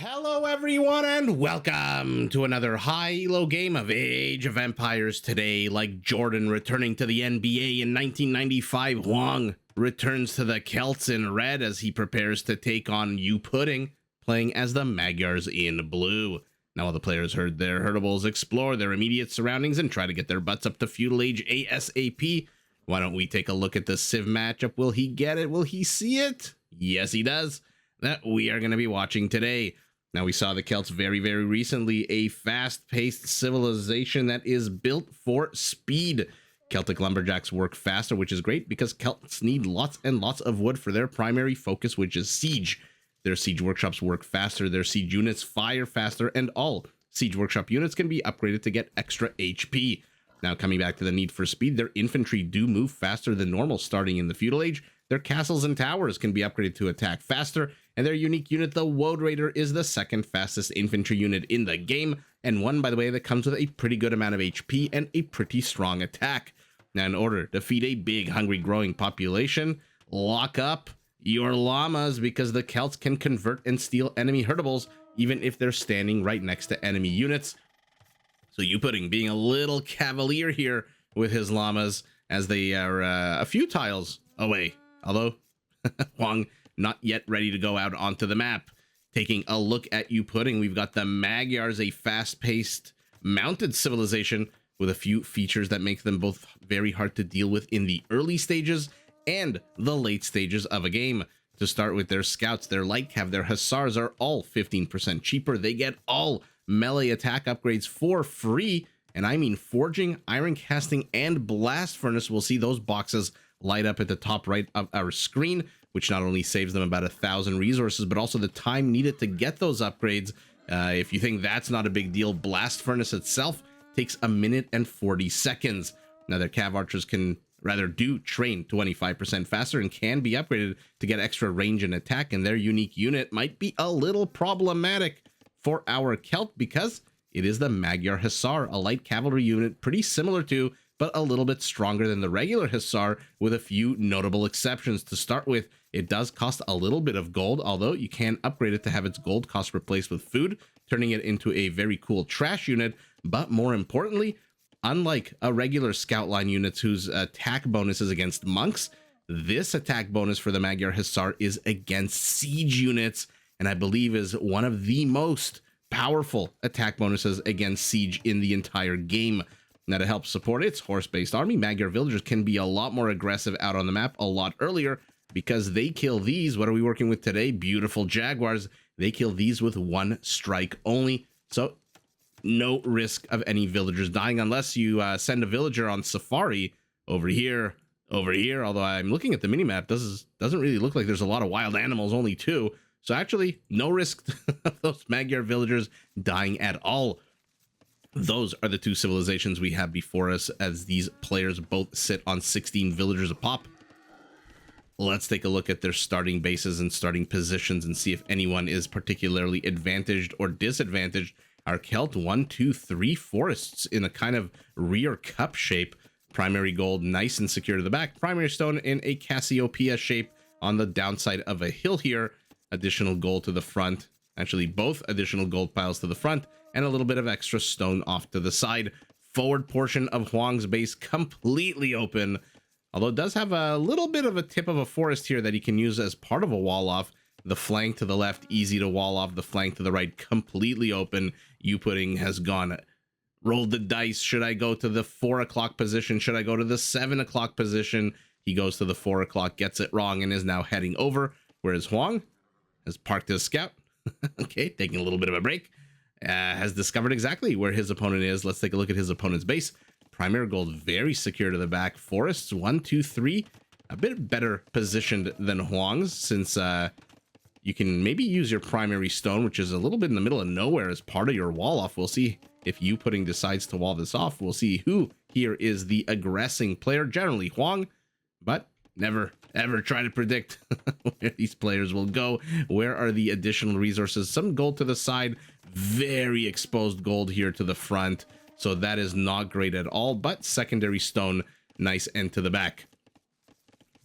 Hello everyone and welcome to another high elo game of Age of Empires. Today, like Jordan returning to the NBA in 1995, Hoang returns to the Celts in red as he prepares to take on Youpudding, playing as the Magyars in blue. Now all the players herd their herdables, explore their immediate surroundings, and try to get their butts up to Feudal Age ASAP. Why don't we take a look at the Civ matchup? Will he get it? Will he see it? Yes, he does. That we are going to be watching today. Now, we saw the Celts very recently, a fast-paced civilization that is built for speed. Celtic lumberjacks work faster, which is great because Celts need lots and lots of wood for their primary focus, which is siege. Their siege workshops work faster, their siege units fire faster, and all siege workshop units can be upgraded to get extra HP. Now, coming back to the need for speed, their infantry do move faster than normal starting in the Feudal Age. Their castles and towers can be upgraded to attack faster, and their unique unit, the Woad Raider, is the second fastest infantry unit in the game, and one, by the way, that comes with a pretty good amount of HP and a pretty strong attack. Now, in order to feed a big, hungry, growing population, lock up your llamas, because the Celts can convert and steal enemy herdables, even if they're standing right next to enemy units. So Youpudding being a little cavalier here with his llamas, as they are a few tiles away, although Hoang not yet ready to go out onto the map. Taking a look at Youpudding, we've got the Magyars, a fast-paced mounted civilization with a few features that make them both very hard to deal with in the early stages and the late stages of a game. To start with, their scouts, their light cav, their hussars are all 15% cheaper. They get all melee attack upgrades for free, and I mean forging, iron casting, and blast furnace. We'll see those boxes light up at the top right of our screen, which not only saves them about 1,000 resources, but also the time needed to get those upgrades. If you think that's not a big deal, blast furnace itself takes 1 minute and 40 seconds. Now, their cav archers do train 25% faster and can be upgraded to get extra range and attack, and their unique unit might be a little problematic for our Celt because it is the Magyar Hussar, a light cavalry unit pretty similar to, but a little bit stronger than the regular Hussar, with a few notable exceptions. To start with, it does cost a little bit of gold, although you can upgrade it to have its gold cost replaced with food, turning it into a very cool trash unit. But more importantly, unlike a regular scout line units whose attack bonus is against monks, this attack bonus for the Magyar Hussar is against siege units, and I believe is one of the most powerful attack bonuses against siege in the entire game. Now, to help support its horse-based army, Magyar villagers can be a lot more aggressive out on the map a lot earlier, because they kill these. What are we working with today? Beautiful jaguars. They kill these with 1 strike only, so no risk of any villagers dying unless you send a villager on safari over here, although I'm looking at the minimap. Doesn't really look like there's a lot of wild animals, only 2. So actually, no risk of those Magyar villagers dying at all. Those are the 2 civilizations we have before us, as these players both sit on 16 villagers a pop. Let's take a look at their starting bases and starting positions and see if anyone is particularly advantaged or disadvantaged. Our Celt 1, 2, 3 forests in a kind of rear cup shape. Primary gold nice and secure to the back. Primary stone in a Cassiopeia shape on the downside of a hill here. Additional gold to the front. Actually, both additional gold piles to the front, and a little bit of extra stone off to the side. Forward portion of Hoang's base completely open, although it does have a little bit of a tip of a forest here that he can use as part of a wall off. The flank to the left, easy to wall off. The flank to the right, completely open. Youpudding has gone, rolled the dice. Should I go to the 4 o'clock position? Should I go to the 7 o'clock position? He goes to the 4 o'clock, gets it wrong, and is now heading over, whereas Hoang has parked his scout. Okay, taking a little bit of a break. Has discovered exactly where his opponent is. Let's take a look at his opponent's base. Primary gold very secure to the back. Forests 1, 2, 3, a bit better positioned than Hoang's, since you can maybe use your primary stone, which is a little bit in the middle of nowhere, as part of your wall off. We'll see if Youpudding decides to wall this off. We'll see who here is the aggressing player. Generally Hoang, but never ever try to predict where these players will go. Where are the additional resources? Some gold to the side, very exposed gold here to the front, so that is not great at all, but secondary stone nice and to the back.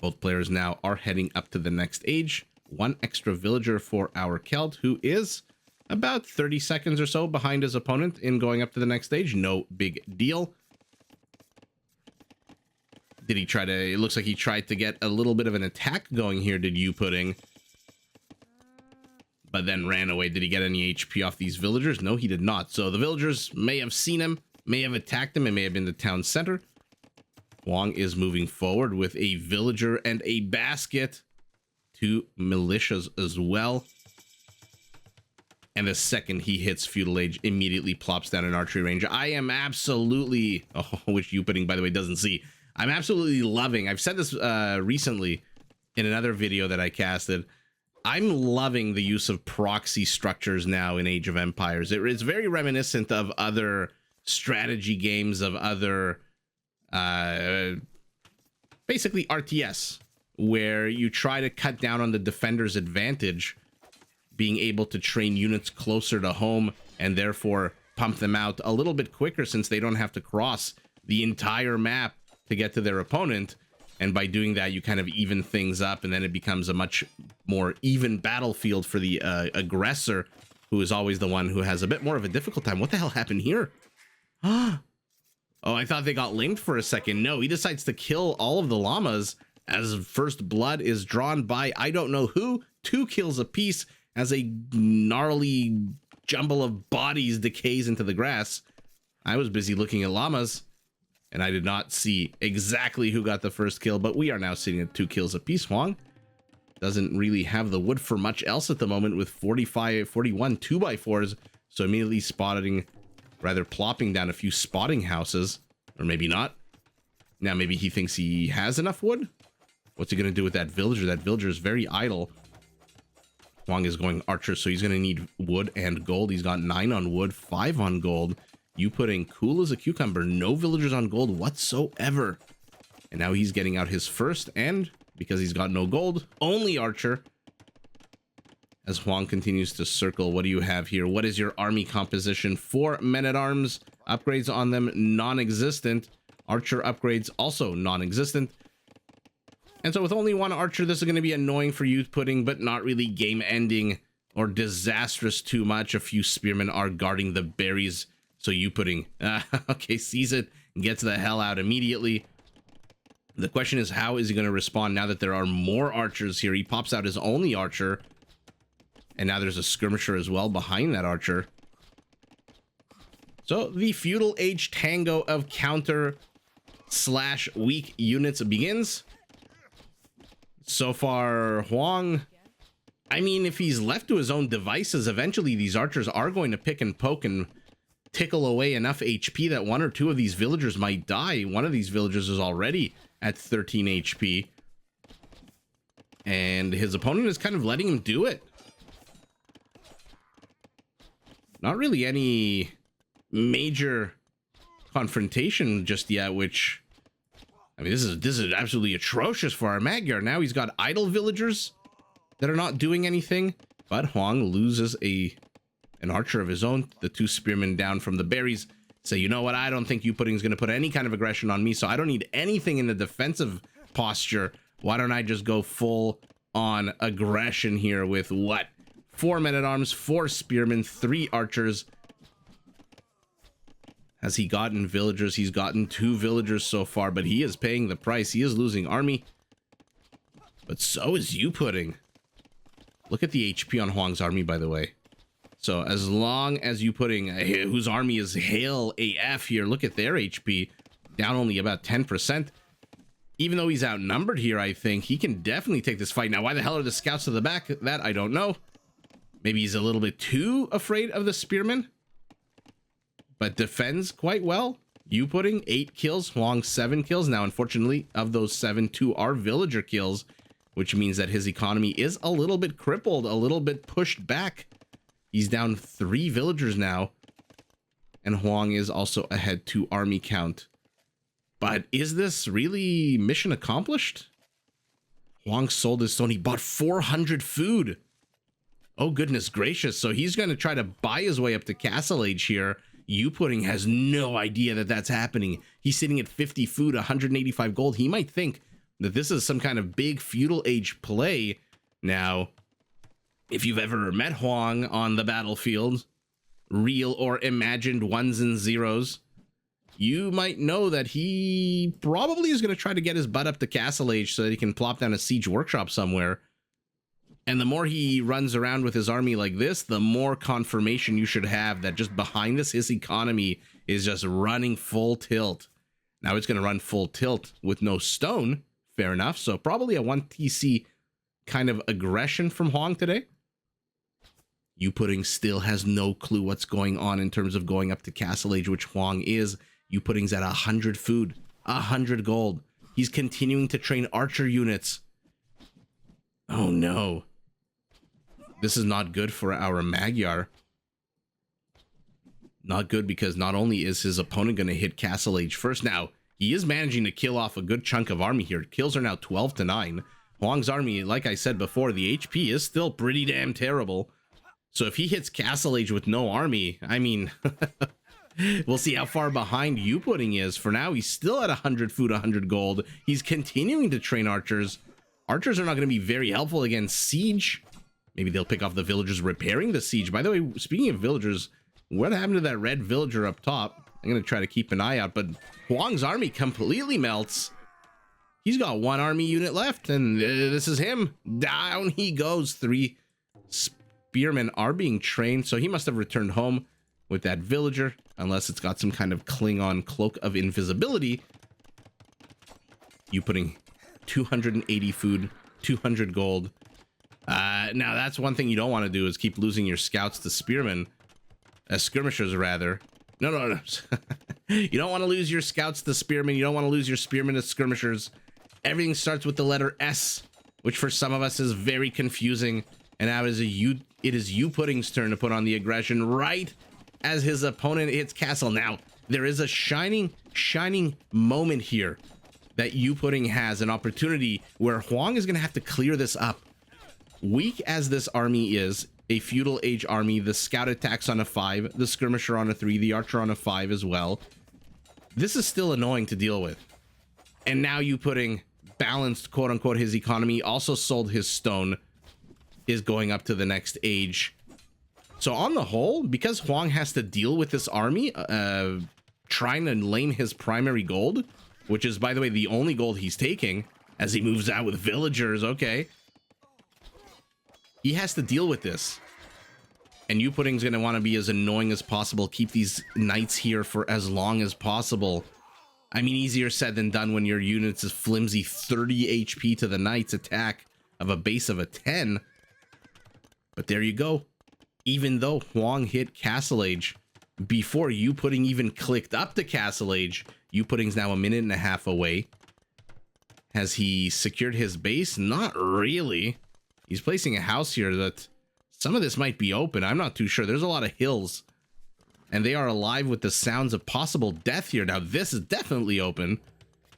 Both players now are heading up to the next age. 1 extra villager for our Celt, who is about 30 seconds or so behind his opponent in going up to the next stage. No big deal. Did he try to... It looks like he tried to get a little bit of an attack going here, did Youpudding. But then ran away. Did he get any HP off these villagers? No, he did not. So the villagers may have seen him, may have attacked him. It may have been the town center. Hoang is moving forward with a villager and a basket. 2 militias as well. And the second he hits Feudal Age, immediately plops down an archery range. I am absolutely... Oh, which Youpudding, by the way, doesn't see. I'm absolutely loving... I've said this recently in another video that I casted. I'm loving the use of proxy structures now in Age of Empires. It's very reminiscent of other strategy games, of other... basically RTS, where you try to cut down on the defender's advantage, being able to train units closer to home and therefore pump them out a little bit quicker since they don't have to cross the entire map to get to their opponent. And by doing that, you kind of even things up, and then it becomes a much more even battlefield for the aggressor, who is always the one who has a bit more of a difficult time. What the hell happened here? Oh, I thought they got linked for a second. No, he decides to kill all of the llamas as first blood is drawn by I don't know who. 2 kills apiece as a gnarly jumble of bodies decays into the grass. I was busy looking at llamas, and I did not see exactly who got the first kill, but we are now sitting at 2 kills apiece. Hoang doesn't really have the wood for much else at the moment with 41 2x4s, so immediately plopping down a few spotting houses, or maybe not. Now maybe he thinks he has enough wood. What's he going to do with that villager? That villager is very idle. Hoang is going archer, so he's going to need wood and gold. He's got 9 on wood, 5 on gold. Youpudding cool as a cucumber. No villagers on gold whatsoever. And now he's getting out his first, and because he's got no gold, only archer. As Hoang continues to circle, what do you have here? What is your army composition? 4 men-at-arms. Upgrades on them, non-existent. Archer upgrades, also non-existent. And so with only 1 archer, this is going to be annoying for Youpudding, but not really game-ending or disastrous too much. A few spearmen are guarding the berries. So Youpudding, okay, sees it and gets the hell out immediately. The question is, how is he going to respond now that there are more archers here? He pops out his only archer. And now there's a skirmisher as well behind that archer. So the Feudal Age tango of counter/weak units begins. So far, Hoang, I mean, if he's left to his own devices, eventually these archers are going to pick and poke and tickle away enough HP that 1 or 2 of these villagers might die. One of these villagers is already at 13 HP. And his opponent is kind of letting him do it. Not really any major confrontation just yet, which... I mean, this is absolutely atrocious for our Magyar. Now he's got idle villagers that are not doing anything. But Hoang loses an archer of his own. The 2 spearmen down from the berries say, you know what? I don't think Youpudding is going to put any kind of aggression on me, so I don't need anything in the defensive posture. Why don't I just go full on aggression here with what? 4 men-at-arms, 4 spearmen, 3 archers. Has he gotten villagers? He's gotten 2 villagers so far, but he is paying the price. He is losing army. But so is Youpudding. Look at the HP on Hoang's army, by the way. So as long as Youpudding, whose army is Hail AF here, look at their HP. Down only about 10%. Even though he's outnumbered here, I think he can definitely take this fight. Now, why the hell are the scouts to the back? That I don't know. Maybe he's a little bit too afraid of the spearmen. But defends quite well. Youpudding, 8 kills. Hoang, 7 kills. Now, unfortunately, of those 7, 2 are villager kills, which means that his economy is a little bit crippled, a little bit pushed back. He's down 3 villagers now. And Hoang is also ahead 2 army count. But is this really mission accomplished? Hoang sold his stone. He bought 400 food. Oh, goodness gracious. So he's going to try to buy his way up to Castle Age here. Youpudding has no idea that that's happening. He's sitting at 50 food, 185 gold. He might think that this is some kind of big Feudal Age play. Now, If you've ever met Hoang on the battlefield, real or imagined ones and zeros, you might know that he probably is going to try to get his butt up to Castle Age so that he can plop down a siege workshop somewhere. And the more he runs around with his army like this, the more confirmation you should have that just behind this, his economy is just running full tilt. Now it's going to run full tilt with no stone. Fair enough. So probably a 1 TC kind of aggression from Hoang today. Youpudding still has no clue what's going on in terms of going up to Castle Age, which Hoang is. Youpudding's at 100 food, 100 gold. He's continuing to train archer units. Oh no. This is not good for our Magyar. Not good because not only is his opponent going to hit Castle Age first. Now, he is managing to kill off a good chunk of army here. Kills are now 12 to 9. Hoang's army, like I said before, the HP is still pretty damn terrible. So if he hits Castle Age with no army, I mean, we'll see how far behind Youpudding is. For now, he's still at 100 food, 100 gold. He's continuing to train archers. Archers are not going to be very helpful against siege. Maybe they'll pick off the villagers repairing the siege. By the way, speaking of villagers, what happened to that red villager up top? I'm going to try to keep an eye out, but Hoang's army completely melts. He's got 1 army unit left, and this is him. Down he goes. 3 spearmen are being trained, so he must have returned home with that villager, unless it's got some kind of Klingon cloak of invisibility. Youpudding 280 food, 200 gold. Now that's one thing you don't want to do, is keep losing your scouts to spearmen, skirmishers rather. No. You don't want to lose your scouts to spearmen. You don't want to lose your spearmen to skirmishers. Everything starts with the letter S, which for some of us is very confusing. And now it is Youpudding's turn to put on the aggression right as his opponent hits castle. Now, there is a shining moment here that Youpudding has an opportunity where Hoang is going to have to clear this up. Weak as this army is, a Feudal Age army, the scout attacks on a 5, the skirmisher on a 3, the archer on a 5 as well. This is still annoying to deal with. And now Youpudding balanced, quote unquote, his economy, also sold his stone, is going up to the next age. So on the whole, because Hoang has to deal with this army, trying to lame his primary gold, which is, by the way, the only gold he's taking as he moves out with villagers, okay. He has to deal with this. And Youpudding's going to want to be as annoying as possible, keep these knights here for as long as possible. I mean, easier said than done when your unit's is flimsy 30 HP to the knight's attack of a base of a 10. But there you go. Even though Hoang hit Castle Age before Youpudding even clicked up to Castle Age, Youpudding's now 1.5 minutes away. Has he secured his base? Not really. He's placing a house here that some of this might be open. I'm not too sure. There's a lot of hills, and they are alive with the sounds of possible death here. Now, this is definitely open.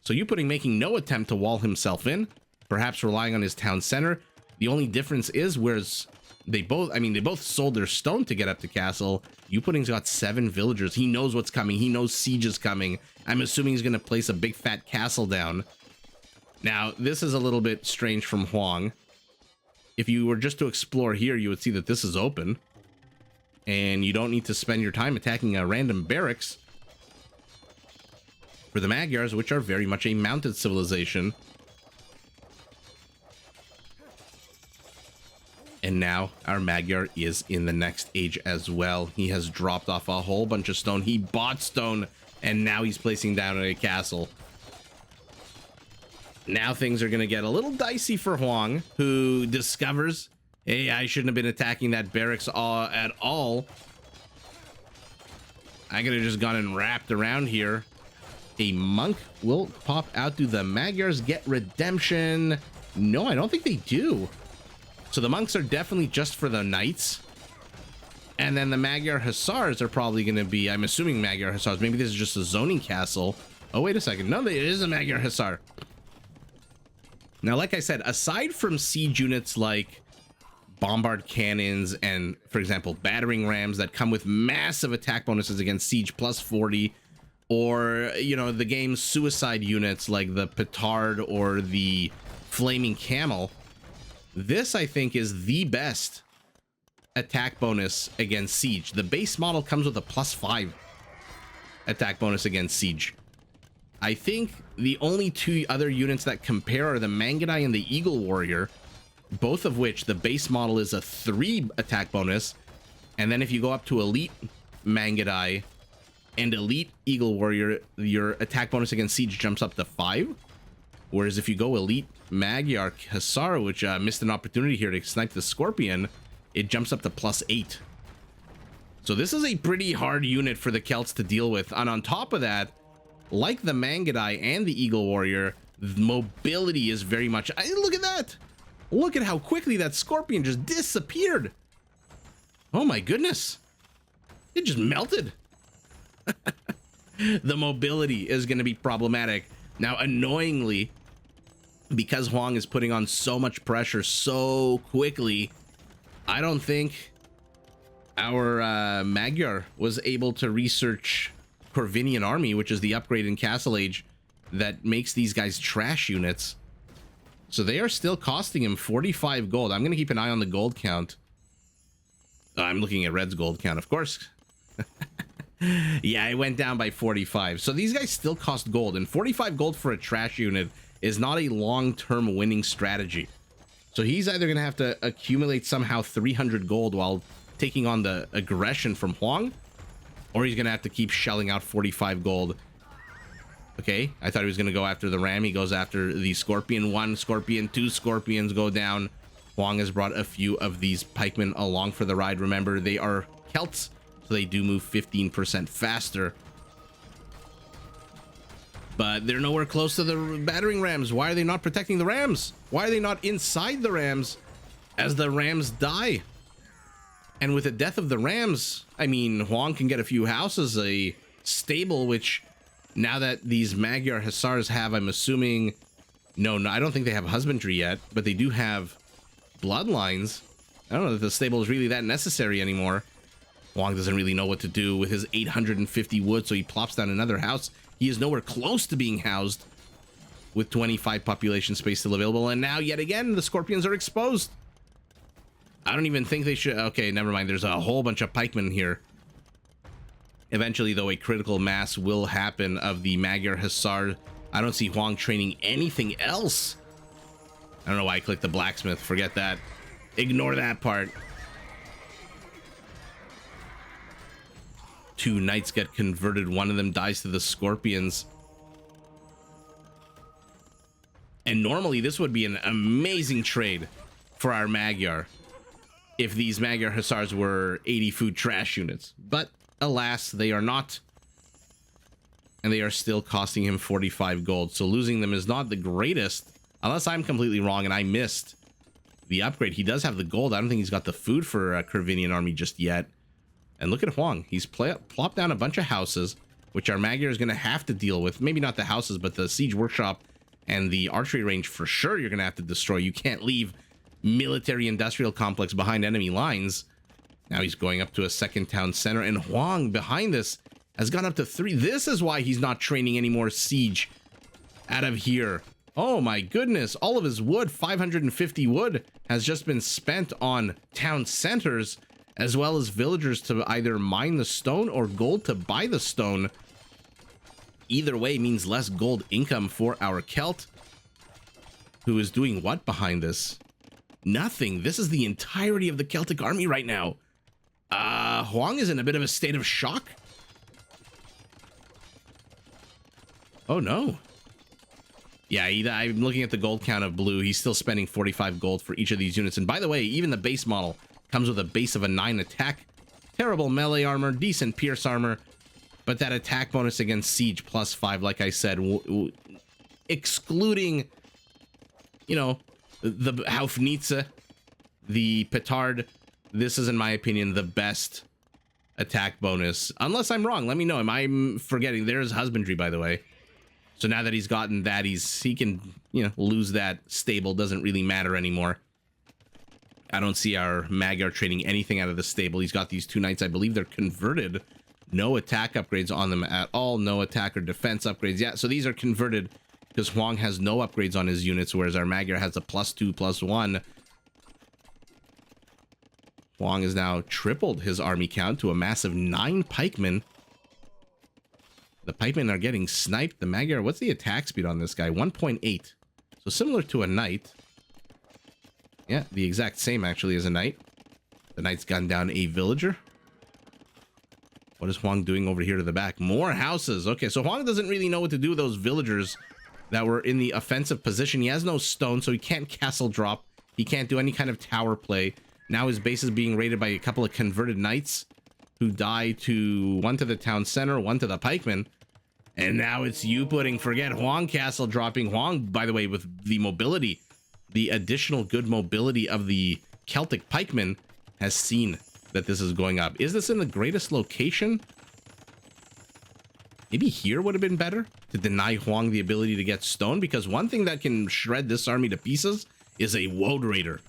So Youpudding making no attempt to wall himself in, perhaps relying on his town center. The only difference is whereas they both sold their stone to get up to castle. Youpudding's got 7 villagers. He knows what's coming. He knows siege is coming. I'm assuming he's going to place a big fat castle down. Now, this is a little bit strange from Hoang. If you were just to explore here, you would see that this is open. And you don't need to spend your time attacking a random barracks. For the Magyars, which are very much a mounted civilization. And now our Magyar is in the next age as well. He has dropped off a whole bunch of stone. He bought stone, and now he's placing down a castle. Now things are going to get a little dicey for Hoang, who discovers, hey, I shouldn't have been attacking that barracks at all. I could have just gone and wrapped around here. A monk will pop out. Do the Magyars get redemption? No, I don't think they do. So the monks are definitely just for the knights. And then the Magyar Hussars are probably going to be, I'm assuming Magyar Hussars. Maybe this is just a zoning castle. Oh, wait a second. No, it is a Magyar Hussar. Now, like I said, aside from siege units like bombard cannons and, for example, battering rams that come with massive attack bonuses against siege plus 40, or, you know, the game's suicide units like the petard or the flaming camel, this, I think, is the best attack bonus against siege. The base model comes with a +5 attack bonus against siege. I think the only two other units that compare are the Mangudai and the Eagle Warrior, both of which the base model is a 3 attack bonus, and then if you go up to Elite Mangudai and Elite Eagle Warrior, your attack bonus against siege jumps up to 5. Whereas if you go Elite Magyar Hussar, which missed an opportunity here to snipe the Scorpion, it jumps up to +8. So this is a pretty hard unit for the Celts to deal with. And on top of that, like the Mangudai and the Eagle Warrior, mobility is very much... look at that! Look at how quickly that Scorpion just disappeared! Oh my goodness! It just melted! The mobility is going to be problematic. Now, annoyingly, because Hoang is putting on so much pressure so quickly, I don't think our Magyar was able to research Corvinian Army, which is the upgrade in Castle Age that makes these guys trash units. So they are still costing him 45 gold. I'm going to keep an eye on the gold count. I'm looking at Red's gold count, of course. Yeah, it went down by 45. So these guys still cost gold, and 45 gold for a trash unit is not a long-term winning strategy. So he's either going to have to accumulate somehow 300 gold while taking on the aggression from Hoang, or he's going to have to keep shelling out 45 gold. Okay, I thought he was going to go after the ram. He goes after the Scorpion. 1 Scorpion, 2 Scorpions go down. Hoang has brought a few of these pikemen along for the ride. Remember, they are Celts, so they do move 15% faster. But they're nowhere close to the battering rams. Why are they not protecting the rams? Why are they not inside the rams as the rams die? And with the death of the rams, I mean, Hoang can get a few houses, a stable, which now that these Magyar Hussars have, I'm assuming... No, I don't think they have husbandry yet, but they do have bloodlines. I don't know if the stable is really that necessary anymore. Hoang doesn't really know what to do with his 850 wood, so he plops down another house. He is nowhere close to being housed with 25 population space still available. And now, yet again, the Scorpions are exposed. I don't even think they should... Okay, never mind. There's a whole bunch of pikemen here. Eventually, though, a critical mass will happen of the Magyar Hussar. I don't see Hoang training anything else. I don't know why I clicked the blacksmith. Forget that. Ignore that part. 2 knights get converted. One of them dies to the Scorpions. And normally this would be an amazing trade for our Magyar if these Magyar Hussars were 80 food trash units. But alas, they are not. And they are still costing him 45 gold. So losing them is not the greatest. Unless I'm completely wrong and I missed the upgrade. He does have the gold. I don't think he's got the food for a Corvinian army just yet. And look at Hoang. He's plopped down a bunch of houses, which our Magyar is going to have to deal with. Maybe not the houses, but the siege workshop and the archery range for sure you're going to have to destroy. You can't leave military industrial complex behind enemy lines. Now he's going up to a second town center, and Hoang behind this has gone up to 3. This is why he's not training any more siege out of here. Oh my goodness. All of his wood, 550 wood, has just been spent on town centers, as well as villagers to either mine the stone or gold to buy the stone. Either way means less gold income for our Celt, who is doing what behind this? Nothing. This is the entirety of the Celtic army right now. Hoang is in a bit of a state of shock. Oh no. Yeah, I'm looking at the gold count of blue. He's still spending 45 gold for each of these units. And by the way, even the base model comes with a base of a 9 attack. Terrible melee armor, decent pierce armor. But that attack bonus against siege +5, like I said, excluding, you know, the Haufnitze, the Petard, this is, in my opinion, the best attack bonus. Unless I'm wrong, let me know. Am I forgetting? There's husbandry, by the way. So now that he's gotten that, he can, you know, lose that stable. Doesn't really matter anymore. I don't see our Magyar trading anything out of the stable. He's got these 2 knights. I believe they're converted. No attack upgrades on them at all. No attack or defense upgrades. Yeah, so these are converted because Hoang has no upgrades on his units, whereas our Magyar has a +2, +1. Hoang has now tripled his army count to a massive 9 pikemen. The pikemen are getting sniped. The Magyar, what's the attack speed on this guy? 1.8. So similar to a knight. Yeah, the exact same actually as a knight. The knight's gunned down a villager. What is Hoang doing over here to the back? More houses. Okay, so Hoang doesn't really know what to do with those villagers that were in the offensive position. He has no stone, so he can't castle drop. He can't do any kind of tower play. Now his base is being raided by a couple of converted knights who die to one to the town center, one to the pikemen. And now it's Youpudding. Forget Hoang castle dropping. Hoang, by the way, with the mobility, the additional good mobility of the Celtic pikemen, has seen that this is going up. Is this in the greatest location? Maybe here would have been better to deny Hoang the ability to get stone, because one thing that can shred this army to pieces is a Woad Raider.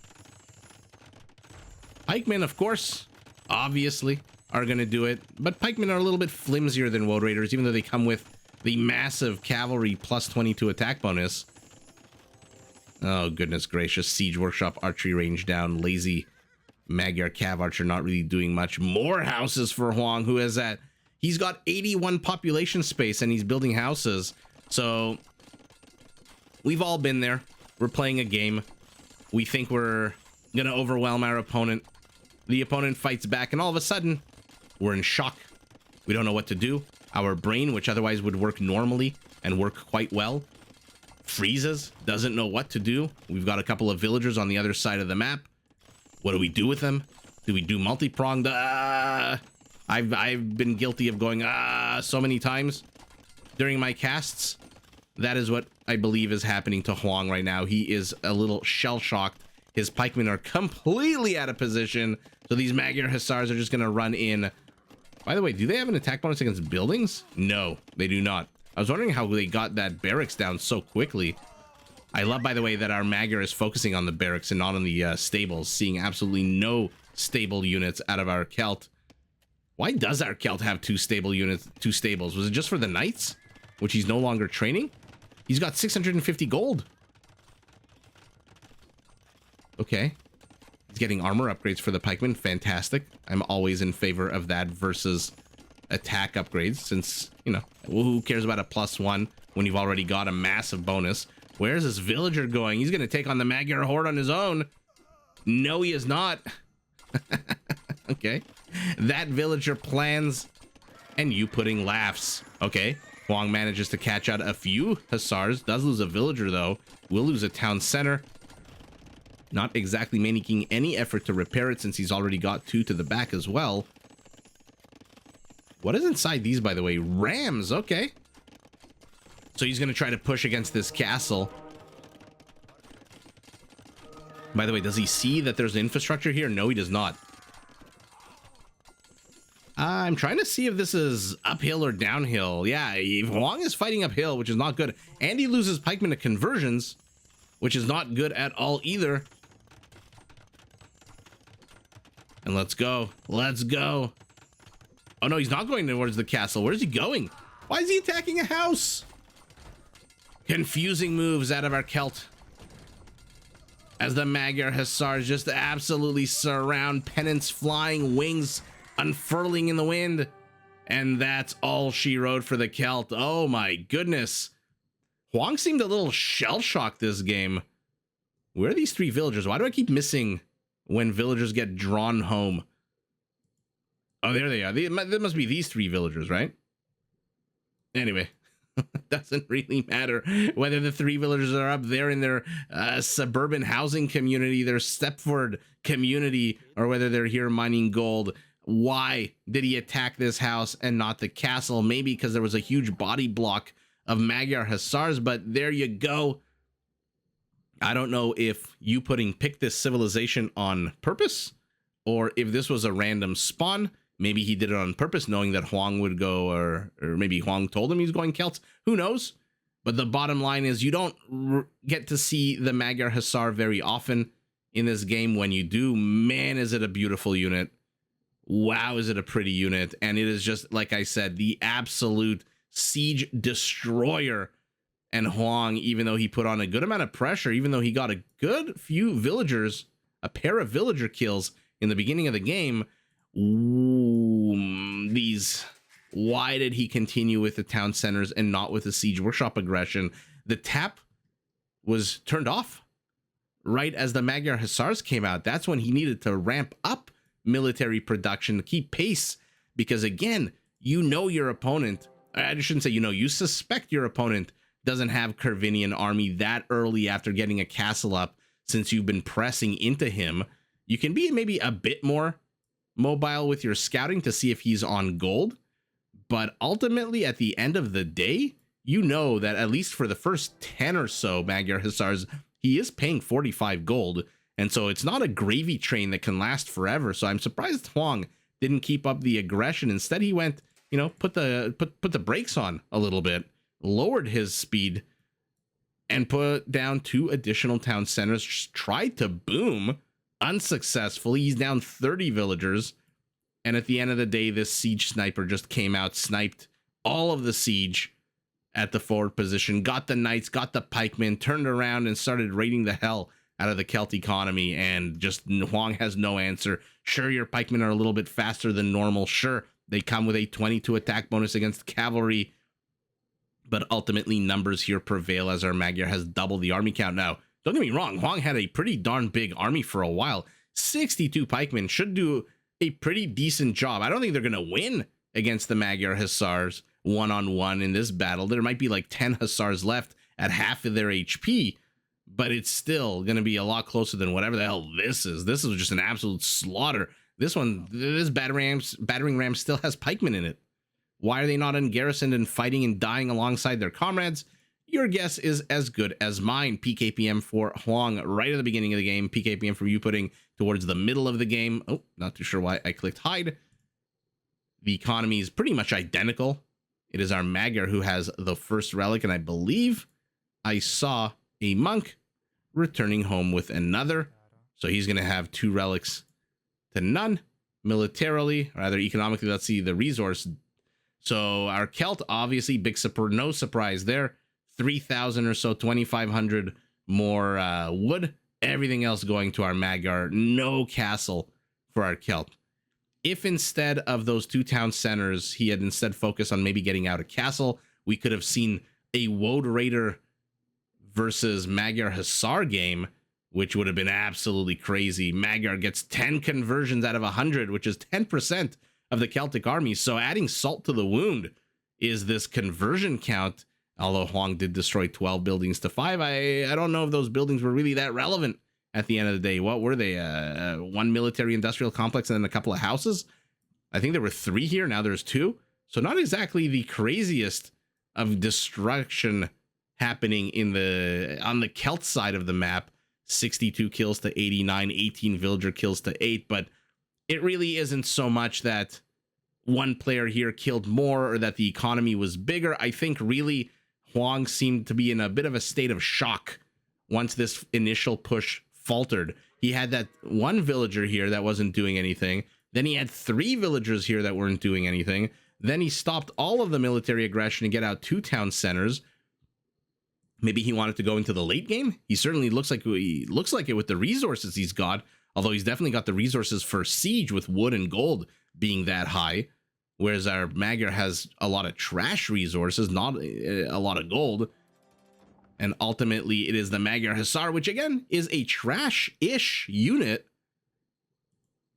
Pikemen, of course, obviously, are going to do it, but pikemen are a little bit flimsier than Woad Raiders, even though they come with the massive cavalry plus 22 attack bonus. Oh, goodness gracious. Siege Workshop, archery range down, lazy Magyar Cav Archer not really doing much. More houses for Hoang, who is at... He's got 81 population space and he's building houses. So we've all been there. We're playing a game. We think we're going to overwhelm our opponent. The opponent fights back and all of a sudden we're in shock. We don't know what to do. Our brain, which otherwise would work normally and work quite well, freezes, doesn't know what to do. We've got a couple of villagers on the other side of the map. What do we do with them? Do we do multi-pronged? I've been guilty of going so many times during my casts. That is what I believe is happening to Hoang right now. He is a little shell-shocked. His pikemen are completely out of position. So these Magyar Hussars are just going to run in. By the way, do they have an attack bonus against buildings? No, they do not. I was wondering how they got that barracks down so quickly. I love, by the way, that our Magyar is focusing on the barracks and not on the stables, seeing absolutely no stable units out of our Celt. Why does our Celt have two stables? Was it just for the knights, which he's no longer training? He's got 650 gold. Okay. He's getting armor upgrades for the pikemen. Fantastic. I'm always in favor of that versus attack upgrades, since, you know, who cares about a +1 when you've already got a massive bonus? Where's this villager going? He's going to take on the Magyar horde on his own. No, he is not. Okay. That villager plans and Youpudding laughs. Okay. Hoang manages to catch out a few hussars. Does lose a villager, though. Will lose a town center. Not exactly making any effort to repair it, since he's already got 2 to the back as well. What is inside these, by the way? Rams. Okay. So he's going to try to push against this castle. By the way, does he see that there's infrastructure here? No, he does not. I'm trying to see if this is uphill or downhill. Yeah, Hoang is fighting uphill, which is not good. And he loses pikemen to conversions, which is not good at all either. And let's go. Let's go. Oh, no, he's not going towards the castle. Where's he going? Why is he attacking a house? Confusing moves out of our Celt, as the Magyar Hussars just absolutely surround, pennants flying, wings unfurling in the wind. And that's all she wrote for the Celt. Oh my goodness. Hoang seemed a little shell-shocked this game. Where are these 3 villagers? Why do I keep missing when villagers get drawn home? Oh, there they are. There must be these 3 villagers, right? Anyway. Doesn't really matter whether the 3 villagers are up there in their suburban housing community, their Stepford community, or whether they're here mining gold. Why did he attack this house and not the castle? Maybe because there was a huge body block of Magyar Hussars, but there you go. I don't know if Youpudding picked this civilization on purpose, or if this was a random spawn. Maybe he did it on purpose, knowing that Hoang would go, or maybe Hoang told him he's going Celts. Who knows? But the bottom line is, you don't get to see the Magyar Hussar very often in this game. When you do, man, is it a beautiful unit. Wow, is it a pretty unit. And it is just, like I said, the absolute siege destroyer. And Hoang, even though he put on a good amount of pressure, even though he got a good few villagers, a pair of villager kills, in the beginning of the game, why did he continue with the town centers and not with the siege workshop aggression? The tap was turned off right as the Magyar Hussars came out. That's when he needed to ramp up military production to keep pace, because again, you know your opponent, I shouldn't say you suspect your opponent doesn't have Corvinian army that early after getting a castle up, since you've been pressing into him. You can be maybe a bit more mobile with your scouting to see if he's on gold, but ultimately at the end of the day, you know that at least for the first 10 or so Magyar Hussars, he is paying 45 gold, and so it's not a gravy train that can last forever. So I'm surprised Hoang didn't keep up the aggression. Instead, he went, put the brakes on a little bit, lowered his speed, and put down 2 additional town centers. Just tried to boom unsuccessfully. He's down 30 villagers, and at the end of the day, this siege sniper just came out, sniped all of the siege at the forward position, got the knights, got the pikemen, turned around and started raiding the hell out of the Celt economy, and just Hoang has no answer. Sure, your pikemen are a little bit faster than normal. Sure, they come with a 22 attack bonus against cavalry, but ultimately numbers here prevail as our Magyar has doubled the army count. Now, don't get me wrong, Hoang had a pretty darn big army for a while. 62 pikemen should do a pretty decent job. I don't think they're going to win against the Magyar Hussars one-on-one in this battle. There might be like 10 Hussars left at half of their HP, but it's still going to be a lot closer than whatever the hell this is. This is just an absolute slaughter. This battering ram still has pikemen in it. Why are they not ungarrisoned and fighting and dying alongside their comrades? Your guess is as good as mine. PKPM for Hoang right at the beginning of the game. PKPM for Youpudding towards the middle of the game. Oh, not too sure why I clicked hide. The economy is pretty much identical. It is our Magyar who has the first relic, and I believe I saw a monk returning home with another. So he's going to have 2 relics to none. Militarily, or rather economically, let's see the resource. So our Celt, obviously, no surprise there. 3,000 or so, 2,500 more wood. Everything else going to our Magyar. No castle for our Celt. If instead of those 2 town centers, he had instead focused on maybe getting out a castle, we could have seen a Woad Raider versus Magyar Hussar game, which would have been absolutely crazy. Magyar gets 10 conversions out of 100, which is 10% of the Celtic army. So adding salt to the wound is this conversion count. Although Hoang did destroy 12 buildings to 5, I don't know if those buildings were really that relevant at the end of the day. What were they? 1 military industrial complex and then a couple of houses? I think there were 3 here. Now there's 2. So not exactly the craziest of destruction happening on the Celt side of the map. 62 kills to 89, 18 villager kills to 8. But it really isn't so much that one player here killed more or that the economy was bigger. I think really Hoang seemed to be in a bit of a state of shock once this initial push faltered. He had that 1 villager here that wasn't doing anything. Then he had 3 villagers here that weren't doing anything. Then he stopped all of the military aggression to get out 2 town centers. Maybe he wanted to go into the late game. He certainly looks like it with the resources he's got, although he's definitely got the resources for siege with wood and gold being that high. Whereas our Magyar has a lot of trash resources, not a lot of gold. And ultimately, it is the Magyar Hussar, which again is a trash-ish unit,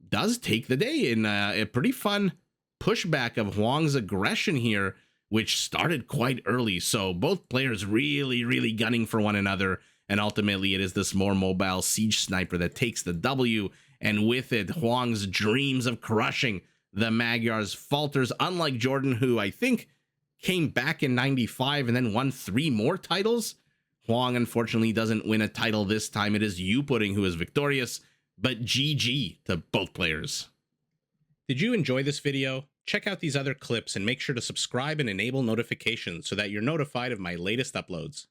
does take the day in a pretty fun pushback of Hoang's aggression here, which started quite early. So both players really, really gunning for one another. And ultimately, it is this more mobile siege sniper that takes the W. And with it, Hoang's dreams of crushing the Magyars falters, unlike Jordan, who I think came back in 95 and then won 3 more titles. Hoang unfortunately doesn't win a title this time. It is Youpudding who is victorious, but GG to both players. Did you enjoy this video? Check out these other clips and make sure to subscribe and enable notifications so that you're notified of my latest uploads.